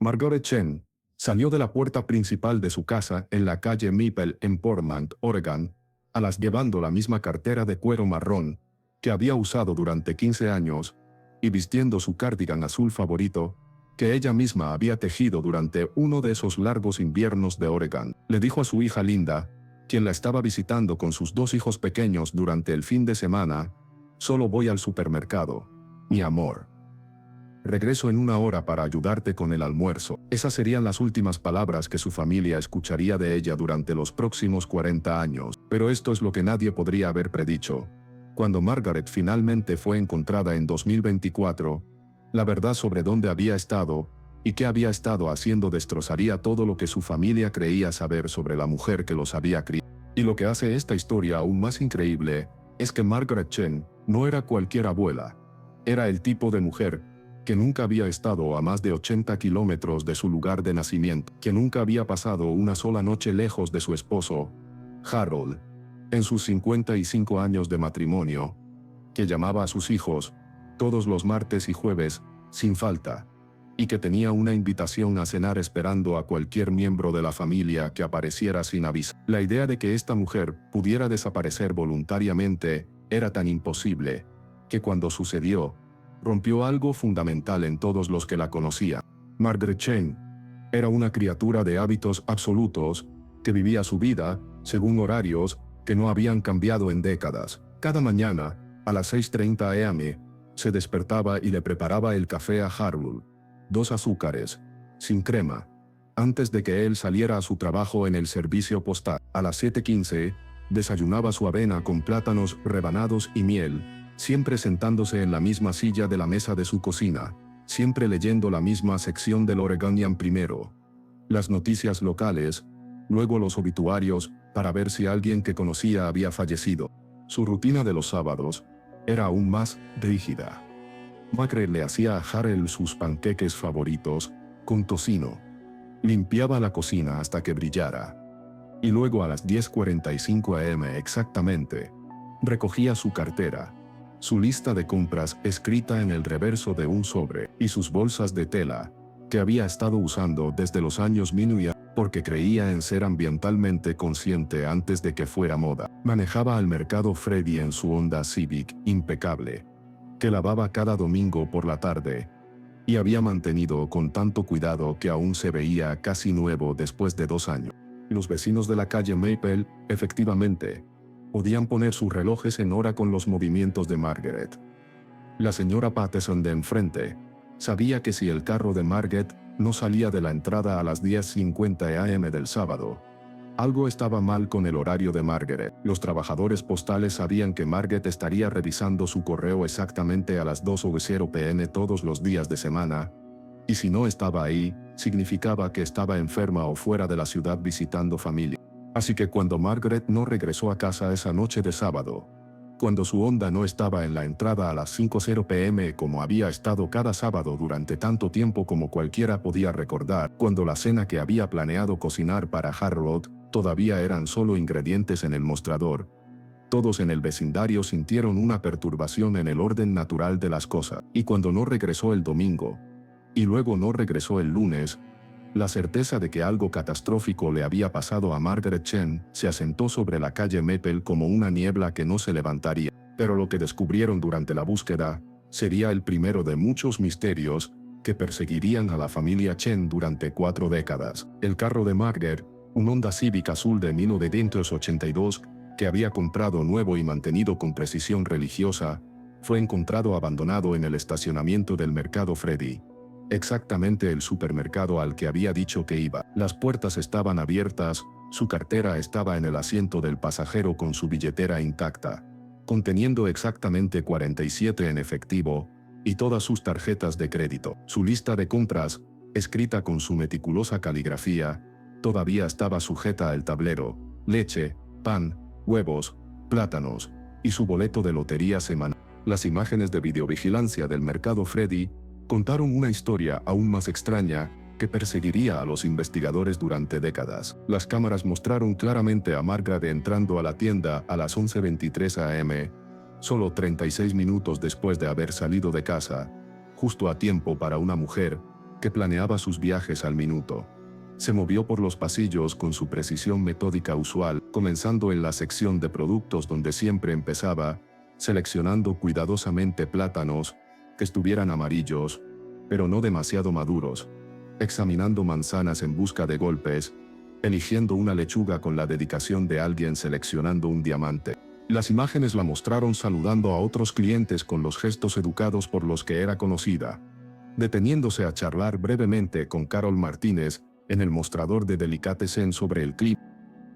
Margaret Chen salió de la puerta principal de su casa en la calle Maple en Portland, Oregon, llevando la misma cartera de cuero marrón que había usado durante 15 años y vistiendo su cardigan azul favorito que ella misma había tejido durante uno de esos largos inviernos de Oregon. Le dijo a su hija Linda, quien la estaba visitando con sus 2 hijos pequeños durante el fin de semana: «Solo voy al supermercado, mi amor. Regreso en 1 hora para ayudarte con el almuerzo». Esas serían las últimas palabras que su familia escucharía de ella durante los próximos 40 años. Pero esto es lo que nadie podría haber predicho. Cuando Margaret finalmente fue encontrada en 2024, la verdad sobre dónde había estado y qué había estado haciendo destrozaría todo lo que su familia creía saber sobre la mujer que los había criado. Y lo que hace esta historia aún más increíble es que Margaret Chen no era cualquier abuela. Era el tipo de mujer que nunca había estado a más de 80 kilómetros de su lugar de nacimiento, que nunca había pasado una sola noche lejos de su esposo, Harold, en sus 55 años de matrimonio, que llamaba a sus hijos todos los martes y jueves, sin falta, y que tenía una invitación a cenar esperando a cualquier miembro de la familia que apareciera sin aviso. La idea de que esta mujer pudiera desaparecer voluntariamente era tan imposible, que cuando sucedió, rompió algo fundamental en todos los que la conocían. Margaret Chen era una criatura de hábitos absolutos, que vivía su vida, según horarios, que no habían cambiado en décadas. Cada mañana, a las 6:30 am, se despertaba y le preparaba el café a Harold, 2 azúcares, sin crema, antes de que él saliera a su trabajo en el servicio postal. A las 7:15, desayunaba su avena con plátanos rebanados y miel, siempre sentándose en la misma silla de la mesa de su cocina, siempre leyendo la misma sección del Oregonian primero, las noticias locales, luego los obituarios, para ver si alguien que conocía había fallecido. Su rutina de los sábados era aún más rígida. Margaret le hacía a Harold sus panqueques favoritos, con tocino. Limpiaba la cocina hasta que brillara. Y luego a las 10:45 am exactamente, recogía su cartera, su lista de compras escrita en el reverso de un sobre, y sus bolsas de tela, que había estado usando desde los años 1000 porque creía en ser ambientalmente consciente antes de que fuera moda. Manejaba al mercado Freddy en su Honda Civic impecable, que lavaba cada domingo por la tarde, y había mantenido con tanto cuidado que aún se veía casi nuevo después de 2 años. Los vecinos de la calle Maple, efectivamente, podían poner sus relojes en hora con los movimientos de Margaret. La señora Patterson de enfrente sabía que si el carro de Margaret no salía de la entrada a las 10:50 am del sábado, algo estaba mal con el horario de Margaret. Los trabajadores postales sabían que Margaret estaría revisando su correo exactamente a las 2:00 p.m. todos los días de semana, y si no estaba ahí, significaba que estaba enferma o fuera de la ciudad visitando familia. Así que cuando Margaret no regresó a casa esa noche de sábado, cuando su Honda no estaba en la entrada a las 5:00 p.m. como había estado cada sábado durante tanto tiempo como cualquiera podía recordar, cuando la cena que había planeado cocinar para Harold todavía eran solo ingredientes en el mostrador, todos en el vecindario sintieron una perturbación en el orden natural de las cosas. Y cuando no regresó el domingo, y luego no regresó el lunes, la certeza de que algo catastrófico le había pasado a Margaret Chen se asentó sobre la calle Maple como una niebla que no se levantaría. Pero lo que descubrieron durante la búsqueda sería el primero de muchos misterios que perseguirían a la familia Chen durante 4 décadas. El carro de Margaret, un Honda Civic azul de 1982, que había comprado nuevo y mantenido con precisión religiosa, fue encontrado abandonado en el estacionamiento del mercado Freddy. Exactamente el supermercado al que había dicho que iba. Las puertas estaban abiertas, su cartera estaba en el asiento del pasajero con su billetera intacta, conteniendo exactamente 47 en efectivo, y todas sus tarjetas de crédito. Su lista de compras, escrita con su meticulosa caligrafía, todavía estaba sujeta al tablero: leche, pan, huevos, plátanos, y su boleto de lotería semanal. Las imágenes de videovigilancia del mercado Freddy contaron una historia aún más extraña que perseguiría a los investigadores durante décadas. Las cámaras mostraron claramente a Margaret entrando a la tienda a las 11:23 am, solo 36 minutos después de haber salido de casa, justo a tiempo para una mujer que planeaba sus viajes al minuto. Se movió por los pasillos con su precisión metódica usual, comenzando en la sección de productos donde siempre empezaba, seleccionando cuidadosamente plátanos que estuvieran amarillos, pero no demasiado maduros, examinando manzanas en busca de golpes, eligiendo una lechuga con la dedicación de alguien seleccionando un diamante. Las imágenes la mostraron saludando a otros clientes con los gestos educados por los que era conocida, deteniéndose a charlar brevemente con Carol Martínez en el mostrador de delicatessen sobre el clip,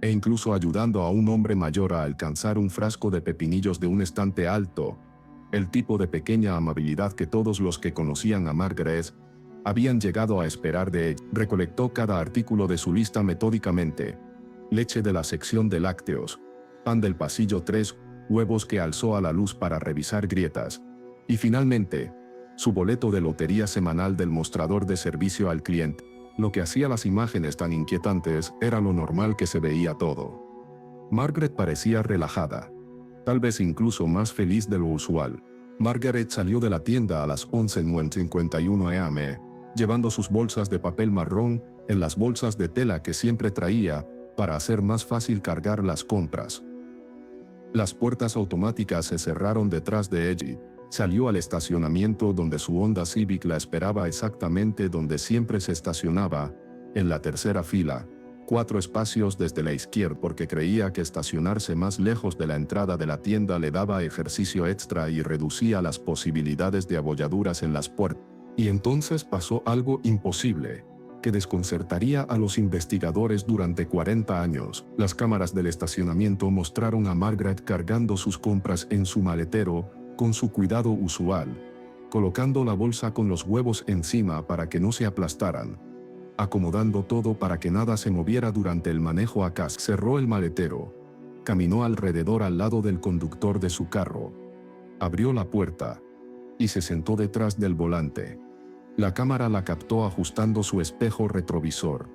e incluso ayudando a un hombre mayor a alcanzar un frasco de pepinillos de un estante alto, el tipo de pequeña amabilidad que todos los que conocían a Margaret habían llegado a esperar de ella. Recolectó cada artículo de su lista metódicamente: leche de la sección de lácteos, pan del pasillo 3, huevos que alzó a la luz para revisar grietas, y finalmente, su boleto de lotería semanal del mostrador de servicio al cliente. Lo que hacía las imágenes tan inquietantes era lo normal que se veía todo. Margaret parecía relajada, tal vez incluso más feliz de lo usual. Margaret salió de la tienda a las 11:51 am, llevando sus bolsas de papel marrón en las bolsas de tela que siempre traía para hacer más fácil cargar las compras. Las puertas automáticas se cerraron detrás de ella. Salió al estacionamiento donde su Honda Civic la esperaba exactamente donde siempre se estacionaba, en la tercera fila, 4 espacios desde la izquierda, porque creía que estacionarse más lejos de la entrada de la tienda le daba ejercicio extra y reducía las posibilidades de abolladuras en las puertas. Y entonces pasó algo imposible, que desconcertaría a los investigadores durante 40 años. Las cámaras del estacionamiento mostraron a Margaret cargando sus compras en su maletero, con su cuidado usual, colocando la bolsa con los huevos encima para que no se aplastaran, acomodando todo para que nada se moviera durante el manejo a casa. Cerró el maletero, caminó alrededor al lado del conductor de su carro, abrió la puerta y se sentó detrás del volante. La cámara la captó ajustando su espejo retrovisor,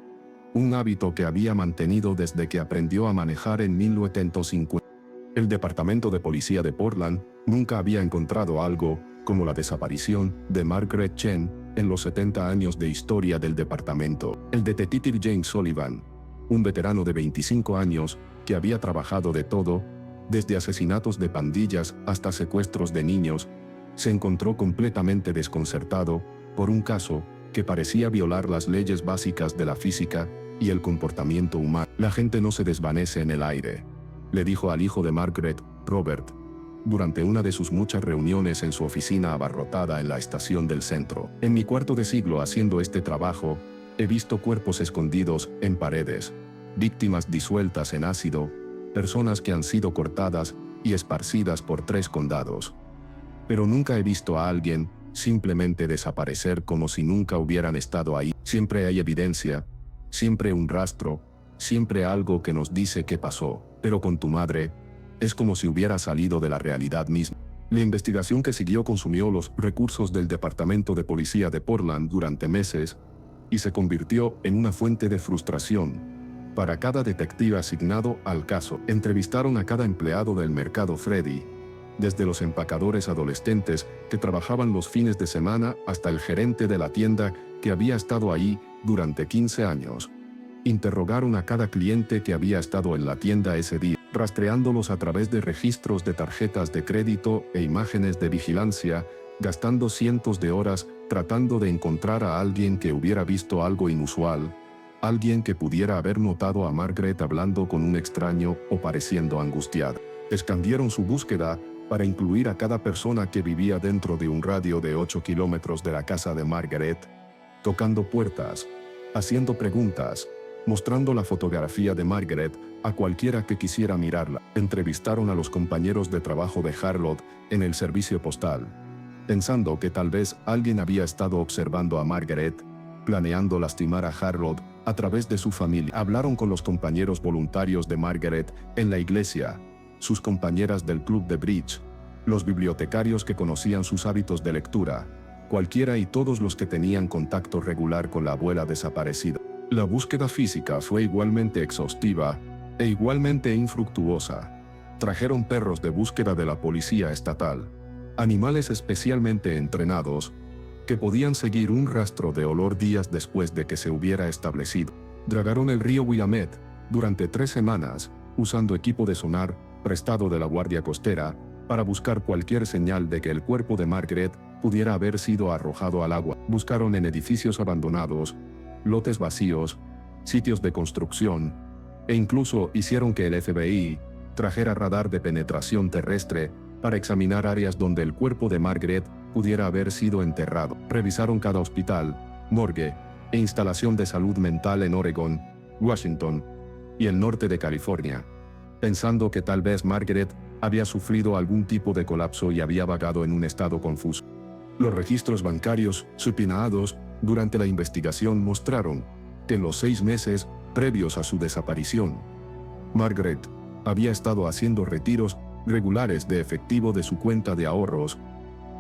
un hábito que había mantenido desde que aprendió a manejar en 1950. El Departamento de Policía de Portland nunca había encontrado algo como la desaparición de Margaret Chen en los 70 años de historia del departamento. El detective James Sullivan, un veterano de 25 años que había trabajado de todo, desde asesinatos de pandillas hasta secuestros de niños, se encontró completamente desconcertado por un caso que parecía violar las leyes básicas de la física y el comportamiento humano. La gente no se desvanece en el aire, le dijo al hijo de Margaret, Robert, durante una de sus muchas reuniones en su oficina abarrotada en la estación del centro. En mi cuarto de siglo haciendo este trabajo, he visto cuerpos escondidos en paredes, víctimas disueltas en ácido, personas que han sido cortadas y esparcidas por 3 condados. Pero nunca he visto a alguien simplemente desaparecer como si nunca hubieran estado ahí. Siempre hay evidencia, siempre un rastro, siempre algo que nos dice qué pasó. Pero con tu madre, es como si hubiera salido de la realidad misma. La investigación que siguió consumió los recursos del Departamento de Policía de Portland durante meses y se convirtió en una fuente de frustración para cada detective asignado al caso. Entrevistaron a cada empleado del mercado Freddy, desde los empacadores adolescentes que trabajaban los fines de semana hasta el gerente de la tienda que había estado ahí durante 15 años. Interrogaron a cada cliente que había estado en la tienda ese día, rastreándolos a través de registros de tarjetas de crédito e imágenes de vigilancia, gastando cientos de horas tratando de encontrar a alguien que hubiera visto algo inusual, alguien que pudiera haber notado a Margaret hablando con un extraño o pareciendo angustiada. Expandieron su búsqueda para incluir a cada persona que vivía dentro de un radio de 8 kilómetros de la casa de Margaret, tocando puertas, haciendo preguntas, mostrando la fotografía de Margaret a cualquiera que quisiera mirarla. Entrevistaron a los compañeros de trabajo de Charlotte en el servicio postal, pensando que tal vez alguien había estado observando a Margaret, planeando lastimar a Charlotte a través de su familia. Hablaron con los compañeros voluntarios de Margaret en la iglesia, sus compañeras del club de bridge, los bibliotecarios que conocían sus hábitos de lectura, cualquiera y todos los que tenían contacto regular con la abuela desaparecida. La búsqueda física fue igualmente exhaustiva e igualmente infructuosa. Trajeron perros de búsqueda de la policía estatal, animales especialmente entrenados, que podían seguir un rastro de olor días después de que se hubiera establecido. Dragaron el río Willamette durante 3 semanas, usando equipo de sonar prestado de la Guardia Costera, para buscar cualquier señal de que el cuerpo de Margaret pudiera haber sido arrojado al agua. Buscaron en edificios abandonados, lotes vacíos, sitios de construcción, e incluso hicieron que el FBI trajera radar de penetración terrestre para examinar áreas donde el cuerpo de Margaret pudiera haber sido enterrado. Revisaron cada hospital, morgue e instalación de salud mental en Oregón, Washington y el norte de California, pensando que tal vez Margaret había sufrido algún tipo de colapso y había vagado en un estado confuso. Los registros bancarios supinados durante la investigación mostraron que en los 6 meses previos a su desaparición, Margaret había estado haciendo retiros regulares de efectivo de su cuenta de ahorros,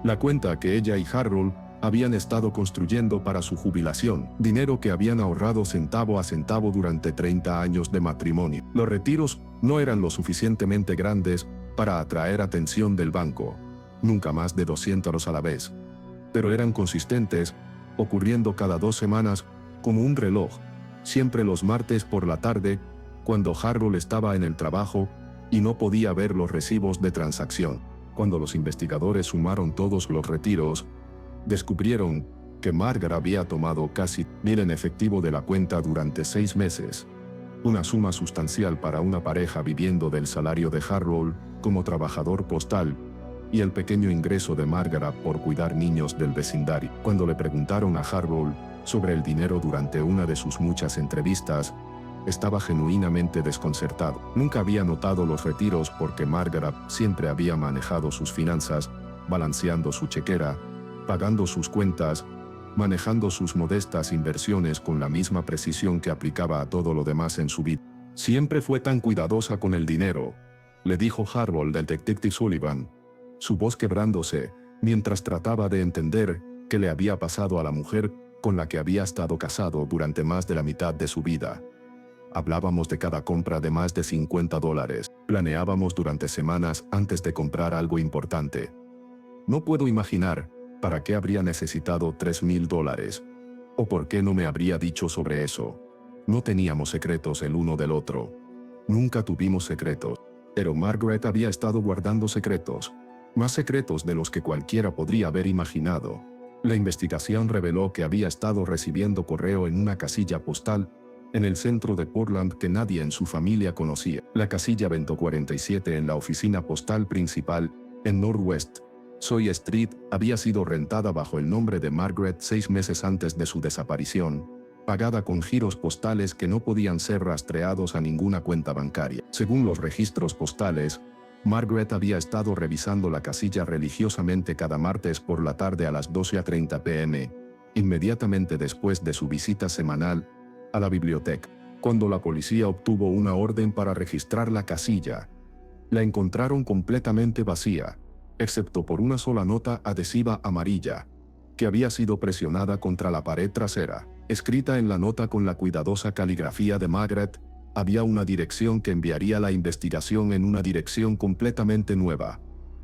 la cuenta que ella y Harold habían estado construyendo para su jubilación, dinero que habían ahorrado centavo a centavo durante 30 años de matrimonio. Los retiros no eran lo suficientemente grandes para atraer atención del banco, nunca más de 200 a la vez, pero eran consistentes, ocurriendo cada 2 semanas, como un reloj, siempre los martes por la tarde, cuando Harold estaba en el trabajo y no podía ver los recibos de transacción. Cuando los investigadores sumaron todos los retiros, descubrieron que Margaret había tomado casi $1,000 en efectivo de la cuenta durante 6 meses, una suma sustancial para una pareja viviendo del salario de Harold como trabajador postal y el pequeño ingreso de Margaret por cuidar niños del vecindario. Cuando le preguntaron a Harold sobre el dinero durante una de sus muchas entrevistas, estaba genuinamente desconcertado. Nunca había notado los retiros porque Margaret siempre había manejado sus finanzas, balanceando su chequera, pagando sus cuentas, manejando sus modestas inversiones con la misma precisión que aplicaba a todo lo demás en su vida. Siempre fue tan cuidadosa con el dinero, le dijo Harold del detective Sullivan, su voz quebrándose, mientras trataba de entender qué le había pasado a la mujer con la que había estado casado durante más de la mitad de su vida. Hablábamos de cada compra de más de $50. Planeábamos durante semanas antes de comprar algo importante. No puedo imaginar para qué habría necesitado $3,000. O por qué no me habría dicho sobre eso. No teníamos secretos el uno del otro. Nunca tuvimos secretos. Pero Margaret había estado guardando secretos. Más secretos de los que cualquiera podría haber imaginado. La investigación reveló que había estado recibiendo correo en una casilla postal en el centro de Portland que nadie en su familia conocía. La casilla 2047 en la oficina postal principal, en Northwest Soy Street, había sido rentada bajo el nombre de Margaret 6 meses antes de su desaparición, pagada con giros postales que no podían ser rastreados a ninguna cuenta bancaria. Según los registros postales, Margaret había estado revisando la casilla religiosamente cada martes por la tarde a las 12:30 p.m., inmediatamente después de su visita semanal a la biblioteca. Cuando la policía obtuvo una orden para registrar la casilla, la encontraron completamente vacía, excepto por una sola nota adhesiva amarilla, que había sido presionada contra la pared trasera. Escrita en la nota con la cuidadosa caligrafía de Margaret, había una dirección que enviaría la investigación en una dirección completamente nueva.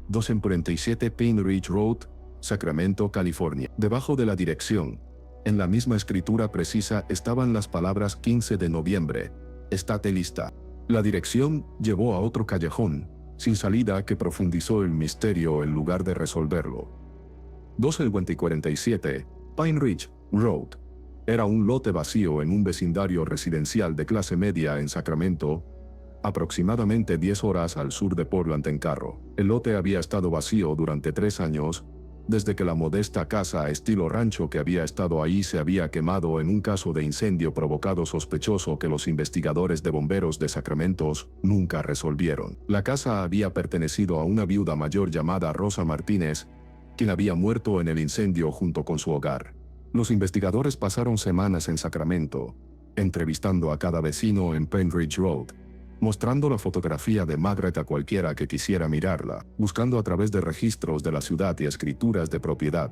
247 Pine Ridge Road, Sacramento, California. Debajo de la dirección, en la misma escritura precisa, estaban las palabras 15 de noviembre. Estate lista. La dirección llevó a otro callejón sin salida que profundizó el misterio en lugar de resolverlo. 247 Pine Ridge Road era un lote vacío en un vecindario residencial de clase media en Sacramento, aproximadamente 10 horas al sur de Portland en carro. El lote había estado vacío durante 3 años, desde que la modesta casa estilo rancho que había estado ahí se había quemado en un caso de incendio provocado sospechoso que los investigadores de bomberos de Sacramento nunca resolvieron. La casa había pertenecido a una viuda mayor llamada Rosa Martínez, quien había muerto en el incendio junto con su hogar. Los investigadores pasaron semanas en Sacramento, entrevistando a cada vecino en Pine Ridge Road, mostrando la fotografía de Margaret a cualquiera que quisiera mirarla, buscando a través de registros de la ciudad y escrituras de propiedad,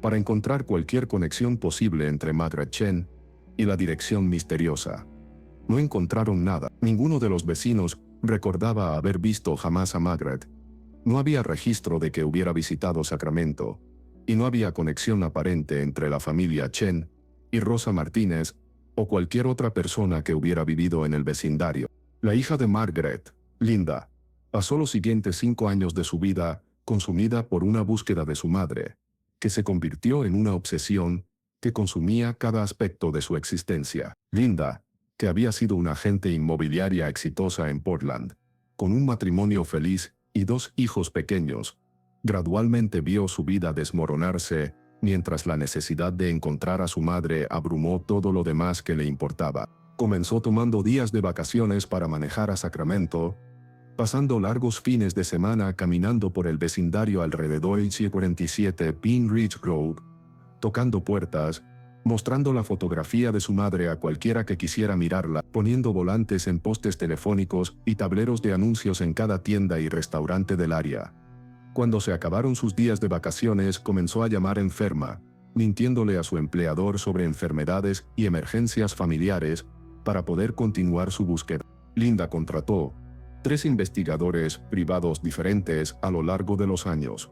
para encontrar cualquier conexión posible entre Margaret Chen y la dirección misteriosa. No encontraron nada. Ninguno de los vecinos recordaba haber visto jamás a Margaret. No había registro de que hubiera visitado Sacramento, y no había conexión aparente entre la familia Chen y Rosa Martínez o cualquier otra persona que hubiera vivido en el vecindario. La hija de Margaret, Linda, pasó los siguientes 5 años de su vida consumida por una búsqueda de su madre, que se convirtió en una obsesión que consumía cada aspecto de su existencia. Linda, que había sido una agente inmobiliaria exitosa en Portland, con un matrimonio feliz y 2 hijos pequeños, gradualmente vio su vida desmoronarse mientras la necesidad de encontrar a su madre abrumó todo lo demás que le importaba. Comenzó tomando días de vacaciones para manejar a Sacramento, pasando largos fines de semana caminando por el vecindario alrededor de 47 Pine Ridge Road, tocando puertas, mostrando la fotografía de su madre a cualquiera que quisiera mirarla, poniendo volantes en postes telefónicos y tableros de anuncios en cada tienda y restaurante del área. Cuando se acabaron sus días de vacaciones, comenzó a llamar enferma, mintiéndole a su empleador sobre enfermedades y emergencias familiares para poder continuar su búsqueda. Linda contrató 3 investigadores privados diferentes a lo largo de los años,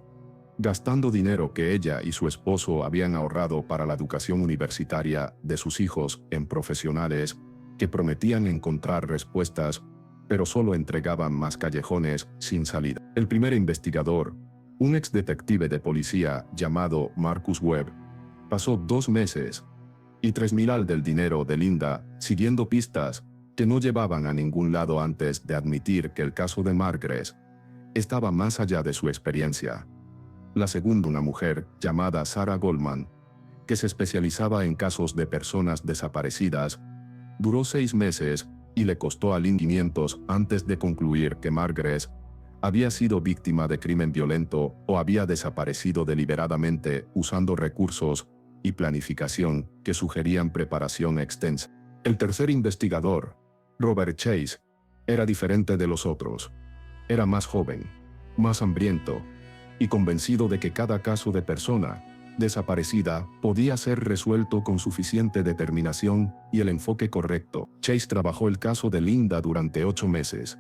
gastando dinero que ella y su esposo habían ahorrado para la educación universitaria de sus hijos en profesionales que prometían encontrar respuestas, pero solo entregaban más callejones sin salida. El primer investigador, un ex detective de policía llamado Marcus Webb, pasó 2 meses y $3,000 del dinero de Linda siguiendo pistas que no llevaban a ningún lado antes de admitir que el caso de Margaret estaba más allá de su experiencia. La segunda, una mujer llamada Sarah Goldman, que se especializaba en casos de personas desaparecidas, duró 6 meses y le costó a Linda $500 antes de concluir que Margaret había sido víctima de crimen violento o había desaparecido deliberadamente usando recursos y planificación que sugerían preparación extensa. El tercer investigador, Robert Chase, era diferente de los otros. Era más joven, más hambriento, y convencido de que cada caso de persona desaparecida podía ser resuelto con suficiente determinación y el enfoque correcto. Chase trabajó el caso de Linda durante 8 meses,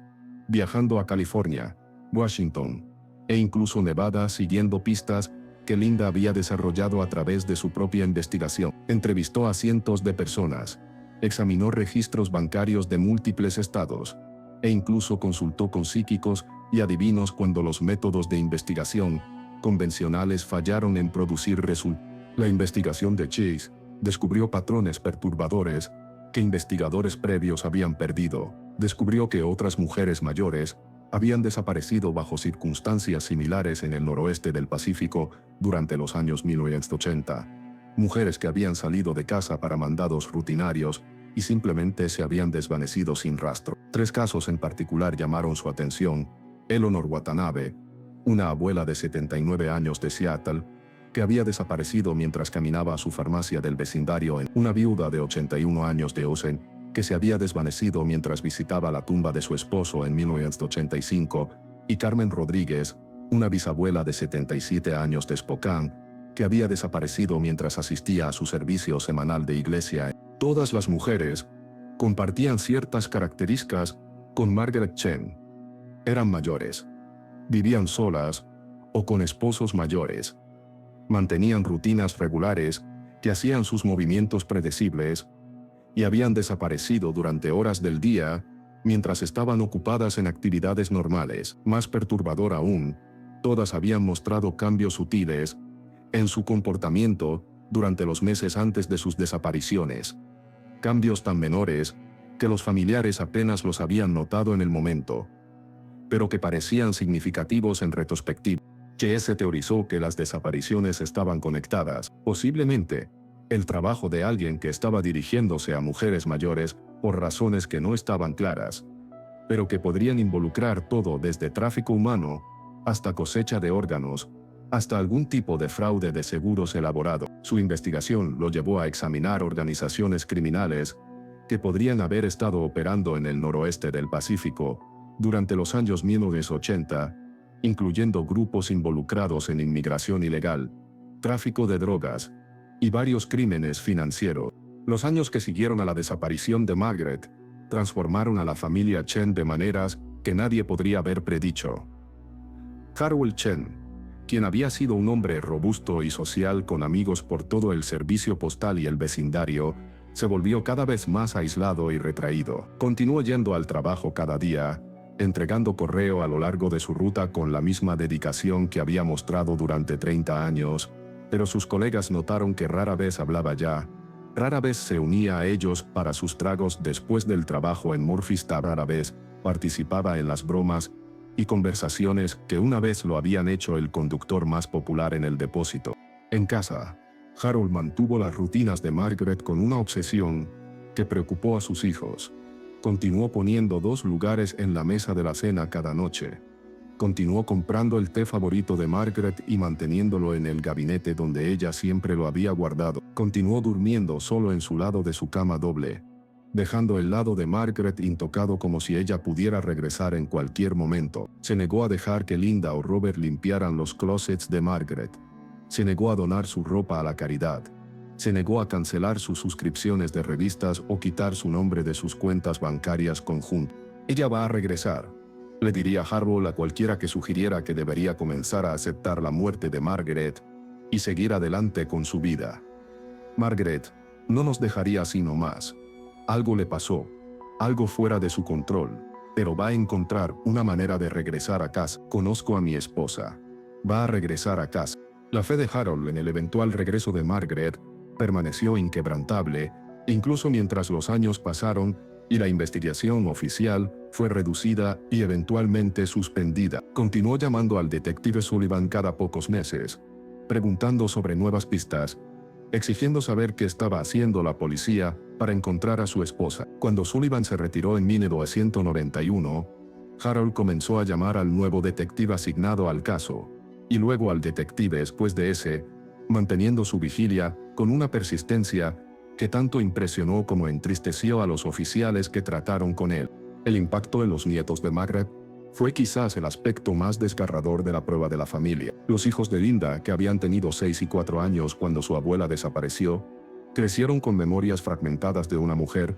viajando a California, Washington, e incluso Nevada siguiendo pistas que Linda había desarrollado a través de su propia investigación. Entrevistó a cientos de personas, examinó registros bancarios de múltiples estados, e incluso consultó con psíquicos y adivinos cuando los métodos de investigación convencionales fallaron en producir resultados. La investigación de Chase descubrió patrones perturbadores que investigadores previos habían perdido. Descubrió que otras mujeres mayores habían desaparecido bajo circunstancias similares en el noroeste del Pacífico durante los años 1980. Mujeres que habían salido de casa para mandados rutinarios y simplemente se habían desvanecido sin rastro. 3 casos en particular llamaron su atención. Eleanor Watanabe, una abuela de 79 años de Seattle, que había desaparecido mientras caminaba a su farmacia del vecindario, una viuda de 81 años de Osen, que se había desvanecido mientras visitaba la tumba de su esposo en 1985, y Carmen Rodríguez, una bisabuela de 77 años de Spokane, que había desaparecido mientras asistía a su servicio semanal de iglesia. Todas las mujeres compartían ciertas características con Margaret Chen. Eran mayores, vivían solas o con esposos mayores, mantenían rutinas regulares que hacían sus movimientos predecibles y habían desaparecido durante horas del día mientras estaban ocupadas en actividades normales. Más perturbador aún, todas habían mostrado cambios sutiles en su comportamiento durante los meses antes de sus desapariciones. Cambios tan menores que los familiares apenas los habían notado en el momento, pero que parecían significativos en retrospectiva. Chase teorizó que las desapariciones estaban conectadas, posiblemente, el trabajo de alguien que estaba dirigiéndose a mujeres mayores por razones que no estaban claras, pero que podrían involucrar todo desde tráfico humano hasta cosecha de órganos, hasta algún tipo de fraude de seguros elaborado. Su investigación lo llevó a examinar organizaciones criminales que podrían haber estado operando en el noroeste del Pacífico durante los años 1980, incluyendo grupos involucrados en inmigración ilegal, tráfico de drogas y varios crímenes financieros. Los años que siguieron a la desaparición de Margaret transformaron a la familia Chen de maneras que nadie podría haber predicho. Harold Chen, quien había sido un hombre robusto y social con amigos por todo el servicio postal y el vecindario, se volvió cada vez más aislado y retraído. Continuó yendo al trabajo cada día, entregando correo a lo largo de su ruta con la misma dedicación que había mostrado durante 30 años, pero sus colegas notaron que rara vez hablaba ya, rara vez se unía a ellos para sus tragos después del trabajo en Murphy's, rara vez participaba en las bromas y conversaciones que una vez lo habían hecho el conductor más popular en el depósito. En casa, Harold mantuvo las rutinas de Margaret con una obsesión que preocupó a sus hijos. Continuó poniendo 2 lugares en la mesa de la cena cada noche. Continuó comprando el té favorito de Margaret y manteniéndolo en el gabinete donde ella siempre lo había guardado. Continuó durmiendo solo en su lado de su cama doble, dejando el lado de Margaret intocado como si ella pudiera regresar en cualquier momento. Se negó a dejar que Linda o Robert limpiaran los closets de Margaret. Se negó a donar su ropa a la caridad. Se negó a cancelar sus suscripciones de revistas o quitar su nombre de sus cuentas bancarias conjuntas. Ella va a regresar, le diría Harold a cualquiera que sugiriera que debería comenzar a aceptar la muerte de Margaret y seguir adelante con su vida. Margaret no nos dejaría así nomás. Algo le pasó, algo fuera de su control, pero va a encontrar una manera de regresar a casa. Conozco a mi esposa. Va a regresar a casa. La fe de Harold en el eventual regreso de Margaret permaneció inquebrantable, incluso mientras los años pasaron y la investigación oficial fue reducida y eventualmente suspendida. Continuó llamando al detective Sullivan cada pocos meses, preguntando sobre nuevas pistas, exigiendo saber qué estaba haciendo la policía para encontrar a su esposa. Cuando Sullivan se retiró en 1991, Harold comenzó a llamar al nuevo detective asignado al caso, y luego al detective después de ese, manteniendo su vigilia con una persistencia que tanto impresionó como entristeció a los oficiales que trataron con él. El impacto en los nietos de Margaret fue quizás el aspecto más desgarrador de la prueba de la familia. Los hijos de Linda, que habían tenido 6 y 4 años cuando su abuela desapareció, crecieron con memorias fragmentadas de una mujer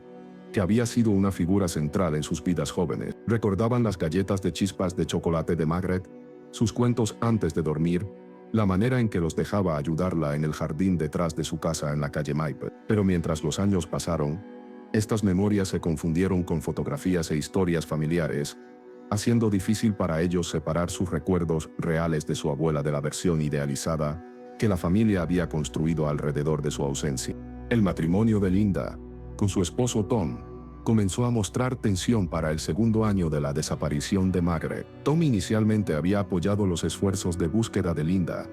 que había sido una figura central en sus vidas jóvenes. Recordaban las galletas de chispas de chocolate de Margaret, sus cuentos antes de dormir, la manera en que los dejaba ayudarla en el jardín detrás de su casa en la calle Maple. Pero mientras los años pasaron, estas memorias se confundieron con fotografías e historias familiares, haciendo difícil para ellos separar sus recuerdos reales de su abuela de la versión idealizada que la familia había construido alrededor de su ausencia. El matrimonio de Linda, con su esposo Tom, comenzó a mostrar tensión para el segundo año de la desaparición de Margaret. Tom inicialmente había apoyado los esfuerzos de búsqueda de Linda.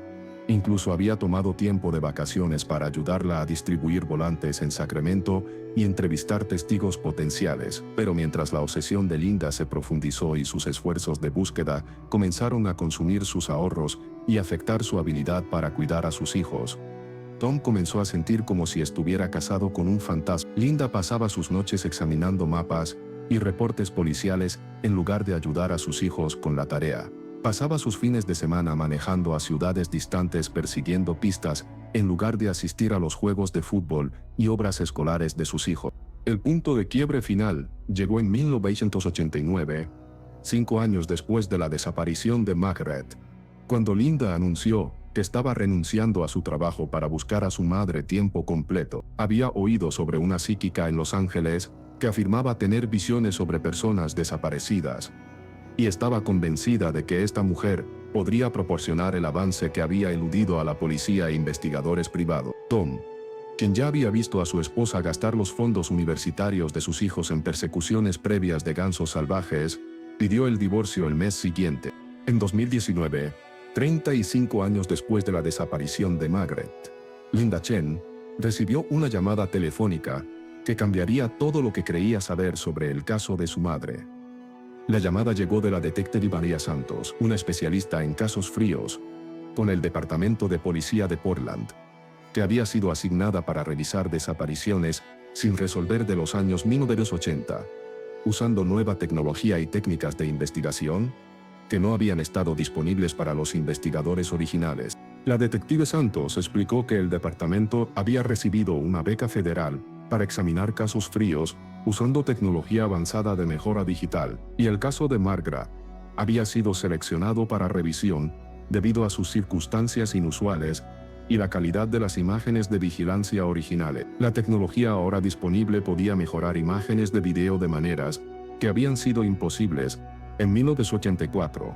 Incluso había tomado tiempo de vacaciones para ayudarla a distribuir volantes en Sacramento y entrevistar testigos potenciales. Pero mientras la obsesión de Linda se profundizó y sus esfuerzos de búsqueda comenzaron a consumir sus ahorros y afectar su habilidad para cuidar a sus hijos, Tom comenzó a sentir como si estuviera casado con un fantasma. Linda pasaba sus noches examinando mapas y reportes policiales en lugar de ayudar a sus hijos con la tarea. Pasaba sus fines de semana manejando a ciudades distantes persiguiendo pistas en lugar de asistir a los juegos de fútbol y obras escolares de sus hijos. El punto de quiebre final llegó en 1989, 5 años después de la desaparición de Margaret, cuando Linda anunció que estaba renunciando a su trabajo para buscar a su madre tiempo completo. Había oído sobre una psíquica en Los Ángeles que afirmaba tener visiones sobre personas desaparecidas, y estaba convencida de que esta mujer podría proporcionar el avance que había eludido a la policía e investigadores privados. Tom, quien ya había visto a su esposa gastar los fondos universitarios de sus hijos en persecuciones previas de gansos salvajes, pidió el divorcio el mes siguiente. En 2019, 35 años después de la desaparición de Margaret, Linda Chen recibió una llamada telefónica que cambiaría todo lo que creía saber sobre el caso de su madre. La llamada llegó de la detective María Santos, una especialista en casos fríos, con el Departamento de Policía de Portland, que había sido asignada para revisar desapariciones sin resolver de los años 1980, usando nueva tecnología y técnicas de investigación que no habían estado disponibles para los investigadores originales. La detective Santos explicó que el departamento había recibido una beca federal para examinar casos fríos usando tecnología avanzada de mejora digital, y el caso de Margaret había sido seleccionado para revisión debido a sus circunstancias inusuales y la calidad de las imágenes de vigilancia originales. La tecnología ahora disponible podía mejorar imágenes de video de maneras que habían sido imposibles en 1984,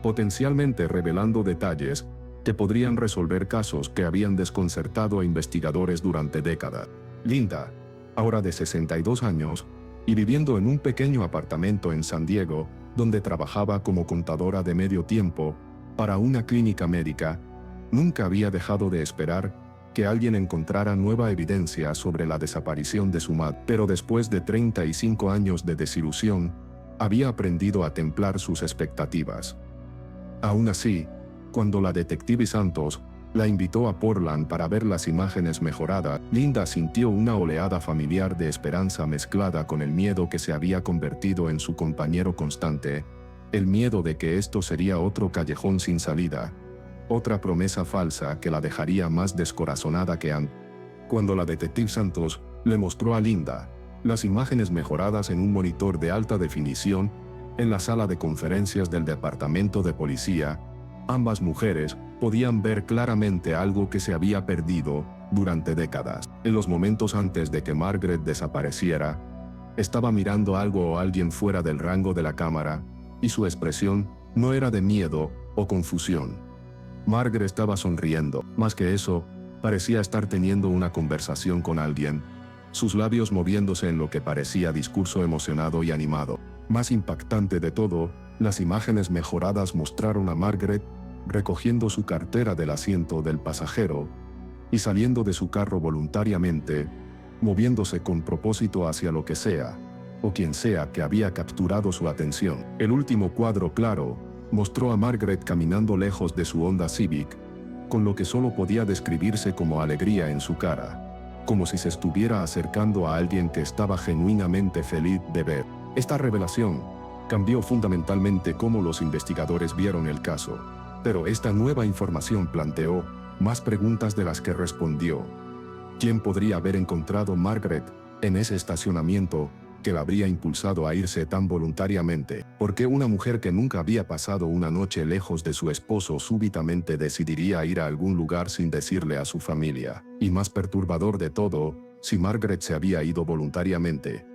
potencialmente revelando detalles que podrían resolver casos que habían desconcertado a investigadores durante décadas. Linda, ahora de 62 años, y viviendo en un pequeño apartamento en San Diego, donde trabajaba como contadora de medio tiempo para una clínica médica, nunca había dejado de esperar que alguien encontrara nueva evidencia sobre la desaparición de su madre. Pero después de 35 años de desilusión, había aprendido a templar sus expectativas. Aún así, cuando la detective Santos la invitó a Portland para ver las imágenes mejoradas, Linda sintió una oleada familiar de esperanza mezclada con el miedo que se había convertido en su compañero constante, el miedo de que esto sería otro callejón sin salida, otra promesa falsa que la dejaría más descorazonada que antes. Cuando la detective Santos le mostró a Linda las imágenes mejoradas en un monitor de alta definición en la sala de conferencias del departamento de policía, ambas mujeres podían ver claramente algo que se había perdido durante décadas. En los momentos antes de que Margaret desapareciera, estaba mirando algo o alguien fuera del rango de la cámara, y su expresión no era de miedo o confusión. Margaret estaba sonriendo. Más que eso, parecía estar teniendo una conversación con alguien, sus labios moviéndose en lo que parecía discurso emocionado y animado. Más impactante de todo, las imágenes mejoradas mostraron a Margaret recogiendo su cartera del asiento del pasajero y saliendo de su carro voluntariamente, moviéndose con propósito hacia lo que sea, o quien sea que había capturado su atención. El último cuadro claro mostró a Margaret caminando lejos de su Honda Civic, con lo que solo podía describirse como alegría en su cara, como si se estuviera acercando a alguien que estaba genuinamente feliz de ver. Esta revelación cambió fundamentalmente cómo los investigadores vieron el caso, pero esta nueva información planteó más preguntas de las que respondió. ¿Quién podría haber encontrado Margaret en ese estacionamiento que la habría impulsado a irse tan voluntariamente? ¿Por qué una mujer que nunca había pasado una noche lejos de su esposo súbitamente decidiría ir a algún lugar sin decirle a su familia? Y más perturbador de todo, si Margaret se había ido voluntariamente,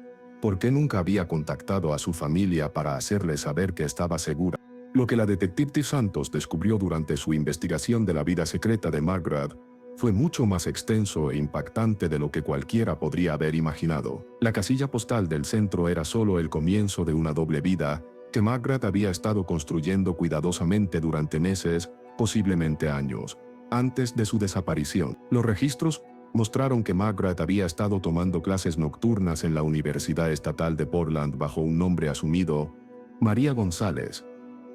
¿por qué nunca había contactado a su familia para hacerle saber que estaba segura? Lo que la detective Santos descubrió durante su investigación de la vida secreta de Margaret fue mucho más extenso e impactante de lo que cualquiera podría haber imaginado. La casilla postal del centro era solo el comienzo de una doble vida que Margaret había estado construyendo cuidadosamente durante meses, posiblemente años, antes de su desaparición. Los registros mostraron que Margaret había estado tomando clases nocturnas en la Universidad Estatal de Portland bajo un nombre asumido, María González,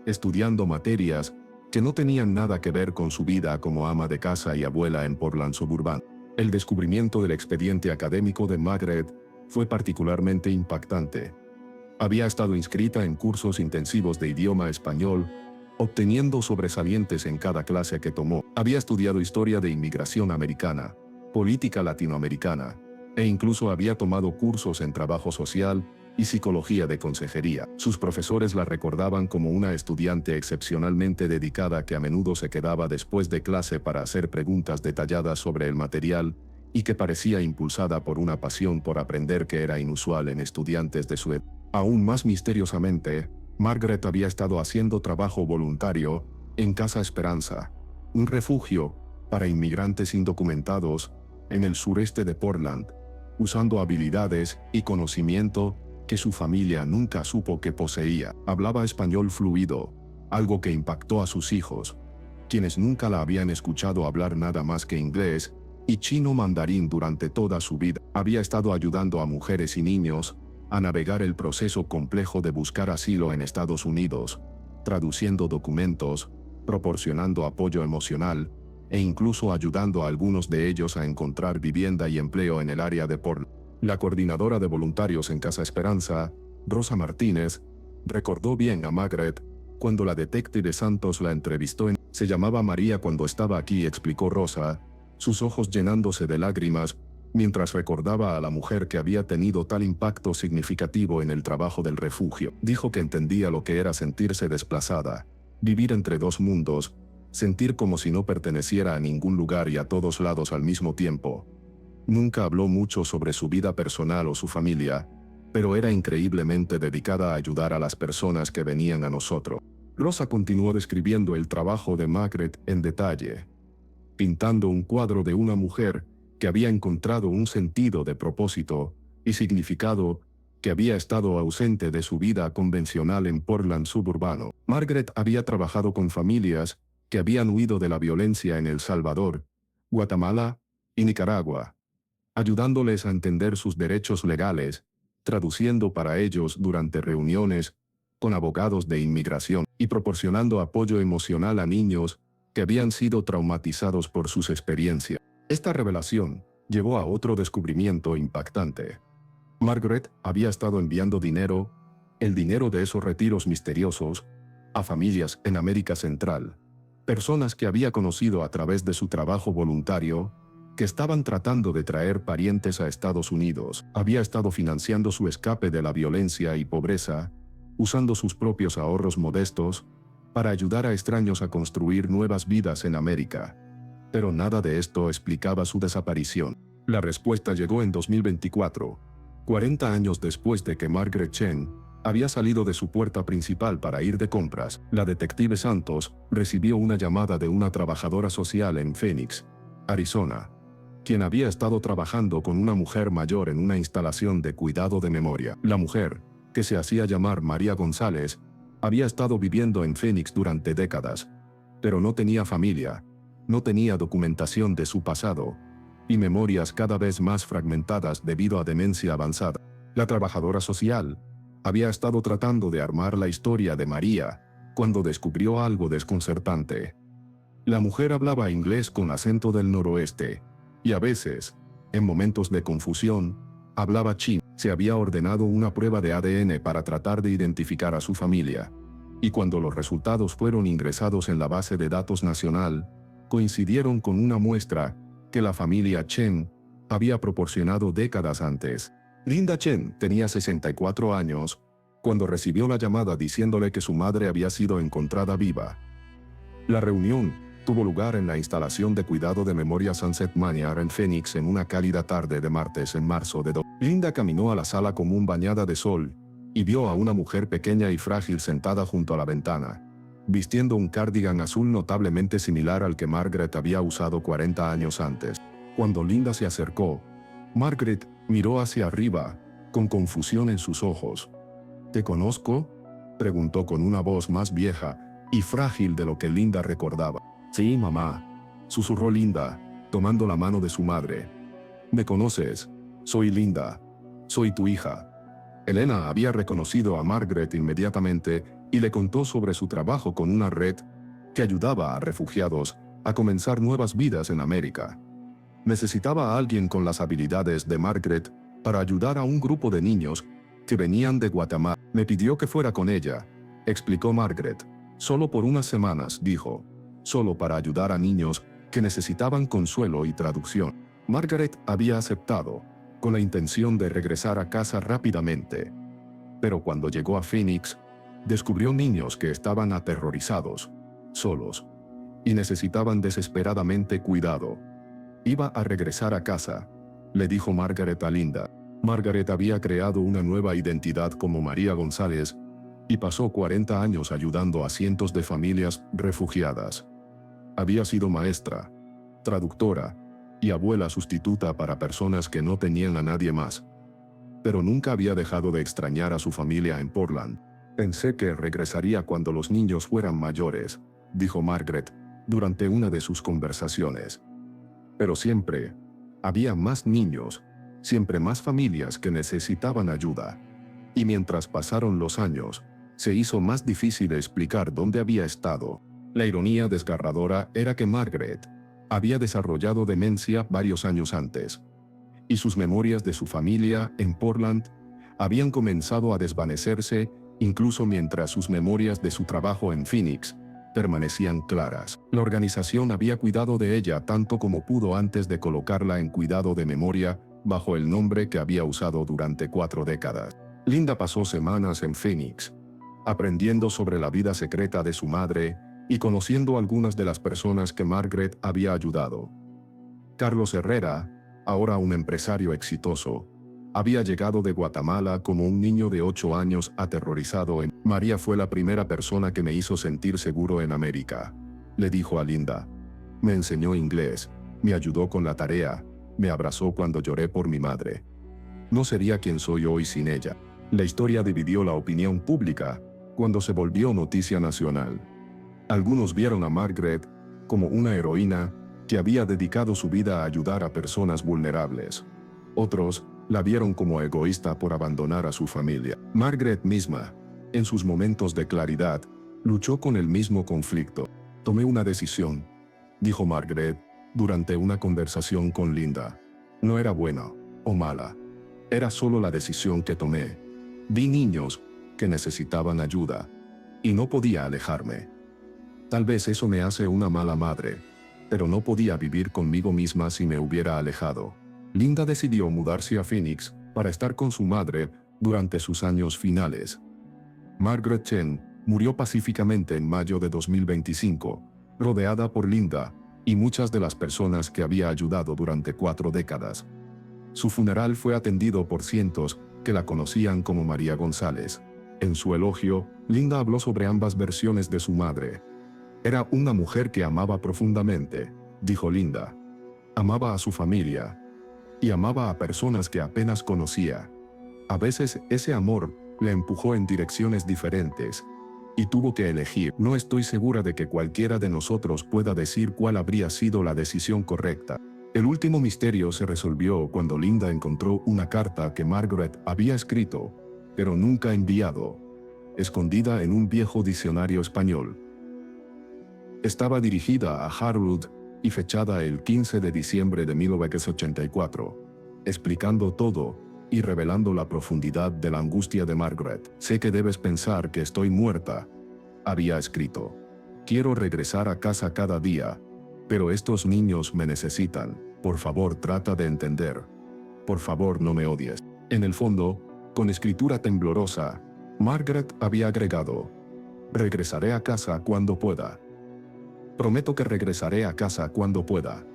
estudiando materias que no tenían nada que ver con su vida como ama de casa y abuela en Portland suburbano. El descubrimiento del expediente académico de Margaret fue particularmente impactante. Había estado inscrita en cursos intensivos de idioma español, obteniendo sobresalientes en cada clase que tomó. Había estudiado historia de inmigración americana, política latinoamericana, e incluso había tomado cursos en trabajo social y psicología de consejería. Sus profesores la recordaban como una estudiante excepcionalmente dedicada que a menudo se quedaba después de clase para hacer preguntas detalladas sobre el material y que parecía impulsada por una pasión por aprender que era inusual en estudiantes de su edad. Aún más misteriosamente, Margaret había estado haciendo trabajo voluntario en Casa Esperanza, un refugio para inmigrantes indocumentados en el sureste de Portland, usando habilidades y conocimiento que su familia nunca supo que poseía. Hablaba español fluido, algo que impactó a sus hijos, quienes nunca la habían escuchado hablar nada más que inglés y chino mandarín durante toda su vida. Había estado ayudando a mujeres y niños a navegar el proceso complejo de buscar asilo en Estados Unidos, traduciendo documentos, proporcionando apoyo emocional, e incluso ayudando a algunos de ellos a encontrar vivienda y empleo en el área de Portland. La coordinadora de voluntarios en Casa Esperanza, Rosa Martínez, recordó bien a Margaret cuando la detective Santos la entrevistó en... Se llamaba María cuando estaba aquí, explicó Rosa, sus ojos llenándose de lágrimas, mientras recordaba a la mujer que había tenido tal impacto significativo en el trabajo del refugio. Dijo que entendía lo que era sentirse desplazada, vivir entre dos mundos, sentir como si no perteneciera a ningún lugar y a todos lados al mismo tiempo. Nunca habló mucho sobre su vida personal o su familia, pero era increíblemente dedicada a ayudar a las personas que venían a nosotros. Rosa continuó describiendo el trabajo de Margaret en detalle, pintando un cuadro de una mujer que había encontrado un sentido de propósito y significado que había estado ausente de su vida convencional en Portland suburbano. Margaret había trabajado con familias que habían huido de la violencia en El Salvador, Guatemala y Nicaragua, ayudándoles a entender sus derechos legales, traduciendo para ellos durante reuniones con abogados de inmigración y proporcionando apoyo emocional a niños que habían sido traumatizados por sus experiencias. Esta revelación llevó a otro descubrimiento impactante. Margaret había estado enviando dinero, el dinero de esos retiros misteriosos, a familias en América Central, personas que había conocido a través de su trabajo voluntario, que estaban tratando de traer parientes a Estados Unidos. Había estado financiando su escape de la violencia y pobreza, usando sus propios ahorros modestos, para ayudar a extraños a construir nuevas vidas en América. Pero nada de esto explicaba su desaparición. La respuesta llegó en 2024, 40 años después de que Margaret Chen había salido de su puerta principal para ir de compras. La detective Santos recibió una llamada de una trabajadora social en Phoenix, Arizona, quien había estado trabajando con una mujer mayor en una instalación de cuidado de memoria. La mujer, que se hacía llamar María González, había estado viviendo en Phoenix durante décadas, pero no tenía familia, no tenía documentación de su pasado, y memorias cada vez más fragmentadas debido a demencia avanzada. La trabajadora social había estado tratando de armar la historia de María cuando descubrió algo desconcertante. La mujer hablaba inglés con acento del noroeste, y a veces, en momentos de confusión, hablaba chino. Se había ordenado una prueba de ADN para tratar de identificar a su familia, y cuando los resultados fueron ingresados en la base de datos nacional, coincidieron con una muestra que la familia Chen había proporcionado décadas antes. Linda Chen tenía 64 años cuando recibió la llamada diciéndole que su madre había sido encontrada viva. La reunión tuvo lugar en la instalación de cuidado de memoria Sunset Manor en Phoenix en una cálida tarde de martes en marzo de 2020. Linda caminó a la sala común bañada de sol y vio a una mujer pequeña y frágil sentada junto a la ventana, vistiendo un cardigan azul notablemente similar al que Margaret había usado 40 años antes. Cuando Linda se acercó, Margaret miró hacia arriba, con confusión en sus ojos. ¿Te conozco?, preguntó con una voz más vieja y frágil de lo que Linda recordaba. Sí, mamá, susurró Linda, tomando la mano de su madre. ¿Me conoces? Soy Linda. Soy tu hija. Elena había reconocido a Margaret inmediatamente y le contó sobre su trabajo con una red que ayudaba a refugiados a comenzar nuevas vidas en América. Necesitaba a alguien con las habilidades de Margaret para ayudar a un grupo de niños que venían de Guatemala. Me pidió que fuera con ella, explicó Margaret. Solo por unas semanas, dijo. Solo para ayudar a niños que necesitaban consuelo y traducción. Margaret había aceptado, con la intención de regresar a casa rápidamente. Pero cuando llegó a Phoenix, descubrió niños que estaban aterrorizados, solos, y necesitaban desesperadamente cuidado. Iba a regresar a casa, le dijo Margaret a Linda. Margaret había creado una nueva identidad como María González y pasó 40 años ayudando a cientos de familias refugiadas. Había sido maestra, traductora y abuela sustituta para personas que no tenían a nadie más. Pero nunca había dejado de extrañar a su familia en Portland. Pensé que regresaría cuando los niños fueran mayores, dijo Margaret durante una de sus conversaciones. Pero siempre había más niños, siempre más familias que necesitaban ayuda. Y mientras pasaron los años, se hizo más difícil explicar dónde había estado. La ironía desgarradora era que Margaret había desarrollado demencia varios años antes, y sus memorias de su familia en Portland habían comenzado a desvanecerse incluso mientras sus memorias de su trabajo en Phoenix permanecían claras. La organización había cuidado de ella tanto como pudo antes de colocarla en cuidado de memoria bajo el nombre que había usado durante 4 décadas. Linda pasó semanas en Phoenix, aprendiendo sobre la vida secreta de su madre y conociendo algunas de las personas que Margaret había ayudado. Carlos Herrera, ahora un empresario exitoso, había llegado de Guatemala como un niño de 8 años aterrorizado en María fue la primera persona que me hizo sentir seguro en América, le dijo a Linda. Me enseñó inglés, me ayudó con la tarea, me abrazó cuando lloré por mi madre. No sería quien soy hoy sin ella. La historia dividió la opinión pública cuando se volvió noticia nacional. Algunos vieron a Margaret como una heroína que había dedicado su vida a ayudar a personas vulnerables. Otros la vieron como egoísta por abandonar a su familia. Margaret misma, en sus momentos de claridad, luchó con el mismo conflicto. Tomé una decisión, dijo Margaret durante una conversación con Linda. No era buena o mala. Era solo la decisión que tomé. Vi niños que necesitaban ayuda y no podía alejarme. Tal vez eso me hace una mala madre, pero no podía vivir conmigo misma si me hubiera alejado. Linda decidió mudarse a Phoenix para estar con su madre durante sus años finales. Margaret Chen murió pacíficamente en mayo de 2025, rodeada por Linda y muchas de las personas que había ayudado durante 4 décadas. Su funeral fue atendido por cientos que la conocían como María González. En su elogio, Linda habló sobre ambas versiones de su madre. Era una mujer que amaba profundamente, dijo Linda. Amaba a su familia y amaba a personas que apenas conocía. A veces ese amor le empujó en direcciones diferentes y tuvo que elegir. No estoy segura de que cualquiera de nosotros pueda decir cuál habría sido la decisión correcta. El último misterio se resolvió cuando Linda encontró una carta que Margaret había escrito, pero nunca enviado, escondida en un viejo diccionario español. Estaba dirigida a Harold y fechada el 15 de diciembre de 1984, explicando todo y revelando la profundidad de la angustia de Margaret. Sé que debes pensar que estoy muerta, había escrito. Quiero regresar a casa cada día, pero estos niños me necesitan. Por favor, trata de entender. Por favor, no me odies. En el fondo, con escritura temblorosa, Margaret había agregado: regresaré a casa cuando pueda. Prometo que regresaré a casa cuando pueda.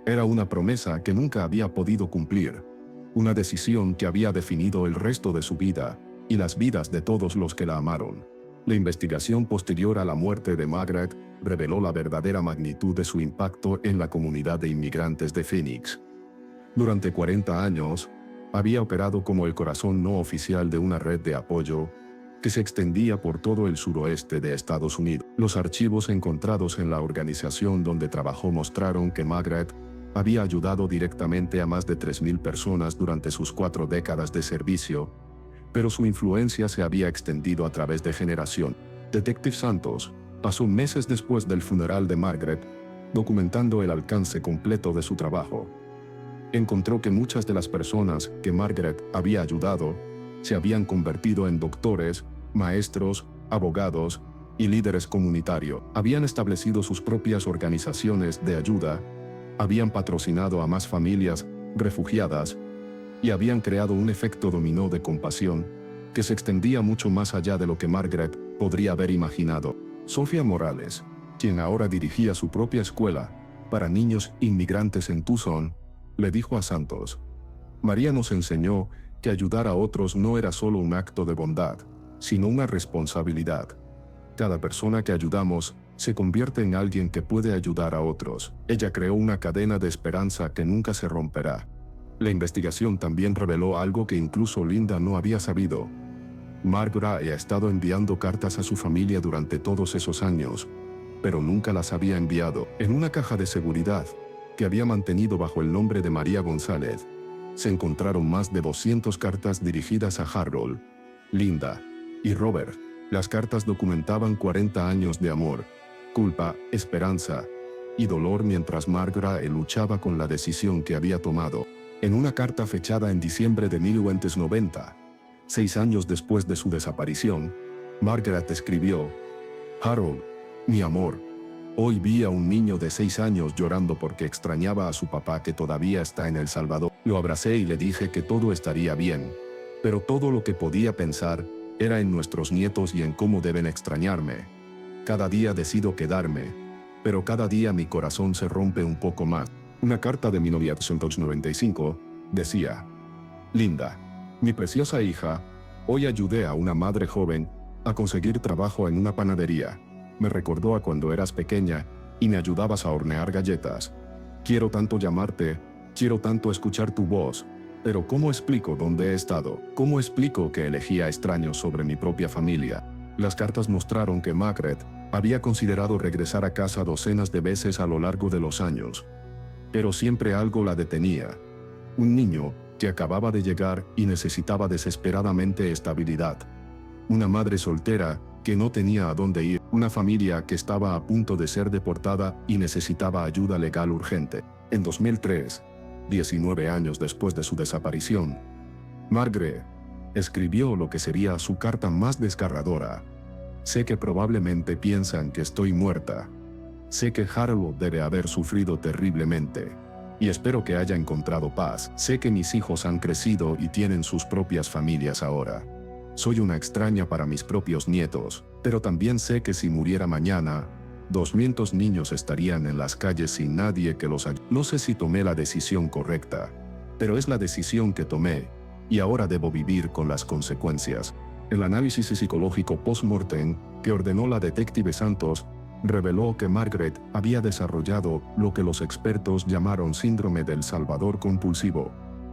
Era una promesa que nunca había podido cumplir, una decisión que había definido el resto de su vida y las vidas de todos los que la amaron. La investigación posterior a la muerte de Margaret reveló la verdadera magnitud de su impacto en la comunidad de inmigrantes de Phoenix. Durante 40 años, había operado como el corazón no oficial de una red de apoyo que se extendía por todo el suroeste de Estados Unidos. Los archivos encontrados en la organización donde trabajó mostraron que Margaret había ayudado directamente a más de 3.000 personas durante sus 4 décadas de servicio, pero su influencia se había extendido a través de generación. Detective Santos pasó meses después del funeral de Margaret, documentando el alcance completo de su trabajo. Encontró que muchas de las personas que Margaret había ayudado se habían convertido en doctores, maestros, abogados y líderes comunitarios. Habían establecido sus propias organizaciones de ayuda, habían patrocinado a más familias refugiadas y habían creado un efecto dominó de compasión que se extendía mucho más allá de lo que Margaret podría haber imaginado. Sofía Morales, quien ahora dirigía su propia escuela para niños inmigrantes en Tucson, le dijo a Santos: María nos enseñó que ayudar a otros no era solo un acto de bondad, sino una responsabilidad. Cada persona que ayudamos se convierte en alguien que puede ayudar a otros. Ella creó una cadena de esperanza que nunca se romperá. La investigación también reveló algo que incluso Linda no había sabido. Margaret había estado enviando cartas a su familia durante todos esos años, pero nunca las había enviado. En una caja de seguridad, que había mantenido bajo el nombre de María González, se encontraron más de 200 cartas dirigidas a Harold, Linda y Robert. Las cartas documentaban 40 años de amor, culpa, esperanza y dolor mientras Margaret luchaba con la decisión que había tomado. En una carta fechada en diciembre de 1990, 6 años después de su desaparición, Margaret escribió: Harold, mi amor, hoy vi a un niño de 6 años llorando porque extrañaba a su papá que todavía está en El Salvador. Lo abracé y le dije que todo estaría bien, pero todo lo que podía pensar era en nuestros nietos y en cómo deben extrañarme. Cada día decido quedarme, pero cada día mi corazón se rompe un poco más. Una carta de 1995 decía: Linda, mi preciosa hija, hoy ayudé a una madre joven a conseguir trabajo en una panadería. Me recordó a cuando eras pequeña y me ayudabas a hornear galletas. Quiero tanto llamarte, quiero tanto escuchar tu voz, pero ¿cómo explico dónde he estado? ¿Cómo explico que elegía extraños sobre mi propia familia? Las cartas mostraron que Margaret había considerado regresar a casa docenas de veces a lo largo de los años. Pero siempre algo la detenía. Un niño que acababa de llegar y necesitaba desesperadamente estabilidad. Una madre soltera que no tenía a dónde ir. Una familia que estaba a punto de ser deportada y necesitaba ayuda legal urgente. En 2003, 19 años después de su desaparición, Margaret escribió lo que sería su carta más desgarradora. Sé que probablemente piensan que estoy muerta. Sé que Harold debe haber sufrido terriblemente. Y espero que haya encontrado paz. Sé que mis hijos han crecido y tienen sus propias familias ahora. Soy una extraña para mis propios nietos, pero también sé que si muriera mañana, 200 niños estarían en las calles sin nadie que los ayude. No sé si tomé la decisión correcta, pero es la decisión que tomé, y ahora debo vivir con las consecuencias. El análisis psicológico post-mortem que ordenó la detective Santos reveló que Margaret había desarrollado lo que los expertos llamaron síndrome del salvador compulsivo,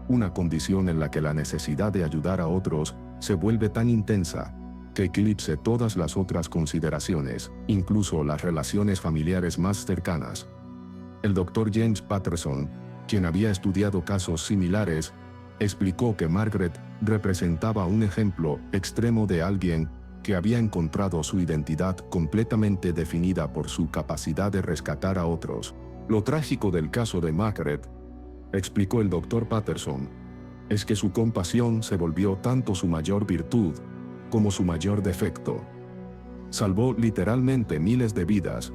una condición en la que la necesidad de ayudar a otros se vuelve tan intensa que eclipse todas las otras consideraciones, incluso las relaciones familiares más cercanas. El Dr. James Patterson, quien había estudiado casos similares, explicó que Margaret representaba un ejemplo extremo de alguien que había encontrado su identidad completamente definida por su capacidad de rescatar a otros. Lo trágico del caso de Margaret, explicó el Dr. Patterson, es que su compasión se volvió tanto su mayor virtud como su mayor defecto. Salvó literalmente miles de vidas,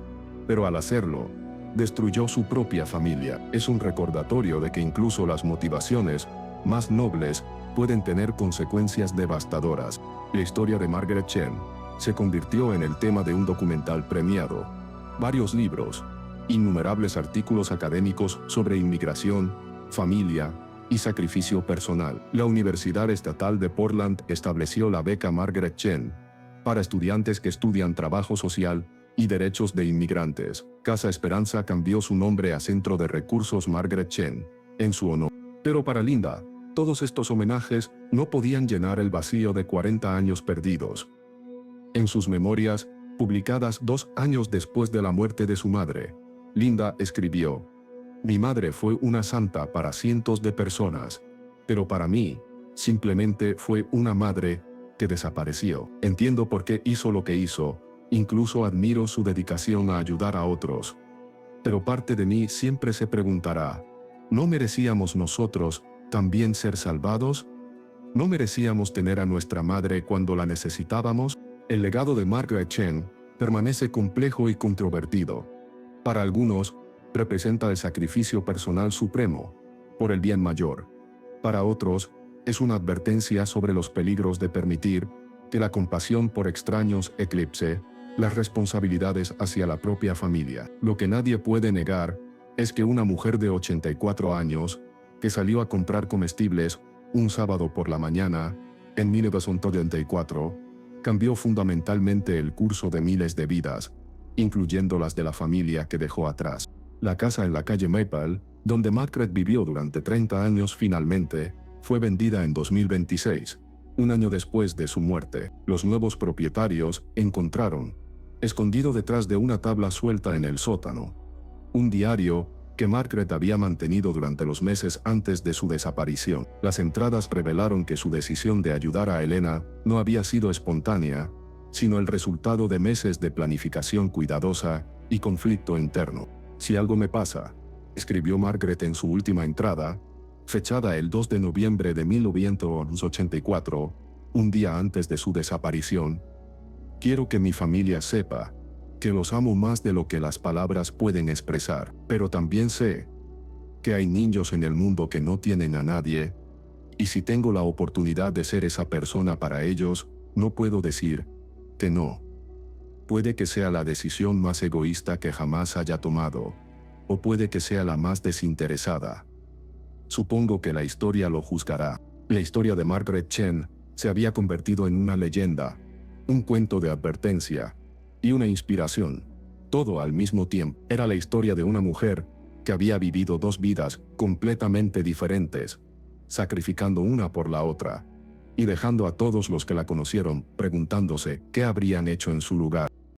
pero al hacerlo, destruyó su propia familia. Es un recordatorio de que incluso las motivaciones más nobles pueden tener consecuencias devastadoras. La historia de Margaret Chen se convirtió en el tema de un documental premiado, varios libros, innumerables artículos académicos sobre inmigración, familia y sacrificio personal. La Universidad Estatal de Portland estableció la beca Margaret Chen para estudiantes que estudian trabajo social y derechos de inmigrantes. Casa Esperanza cambió su nombre a Centro de Recursos Margaret Chen en su honor. Pero para Linda, todos estos homenajes no podían llenar el vacío de 40 años perdidos. En sus memorias, publicadas 2 años después de la muerte de su madre, Linda escribió: Mi madre fue una santa para cientos de personas, pero para mí, simplemente fue una madre que desapareció. Entiendo por qué hizo lo que hizo, incluso admiro su dedicación a ayudar a otros. Pero parte de mí siempre se preguntará, ¿no merecíamos nosotros también ser salvados? ¿No merecíamos tener a nuestra madre cuando la necesitábamos? El legado de Margaret Chen permanece complejo y controvertido. Para algunos, representa el sacrificio personal supremo, por el bien mayor. Para otros, es una advertencia sobre los peligros de permitir que la compasión por extraños eclipse las responsabilidades hacia la propia familia. Lo que nadie puede negar es que una mujer de 84 años, que salió a comprar comestibles un sábado por la mañana, en 1984, cambió fundamentalmente el curso de miles de vidas, incluyendo las de la familia que dejó atrás. La casa en la calle Maple, donde Margaret vivió durante 30 años finalmente, fue vendida en 2026, un año después de su muerte. Los nuevos propietarios encontraron, escondido detrás de una tabla suelta en el sótano, un diario que Margaret había mantenido durante los meses antes de su desaparición. Las entradas revelaron que su decisión de ayudar a Elena no había sido espontánea, sino el resultado de meses de planificación cuidadosa y conflicto interno. Si algo me pasa, escribió Margaret en su última entrada, fechada el 2 de noviembre de 1984, un día antes de su desaparición, quiero que mi familia sepa que los amo más de lo que las palabras pueden expresar, pero también sé que hay niños en el mundo que no tienen a nadie, y si tengo la oportunidad de ser esa persona para ellos, no puedo decir que no. Puede que sea la decisión más egoísta que jamás haya tomado, o puede que sea la más desinteresada. Supongo que la historia lo juzgará. La historia de Margaret Chen se había convertido en una leyenda, un cuento de advertencia y una inspiración. Todo al mismo tiempo. Era la historia de una mujer que había vivido dos vidas completamente diferentes, sacrificando una por la otra, y dejando a todos los que la conocieron preguntándose qué habrían hecho en su lugar.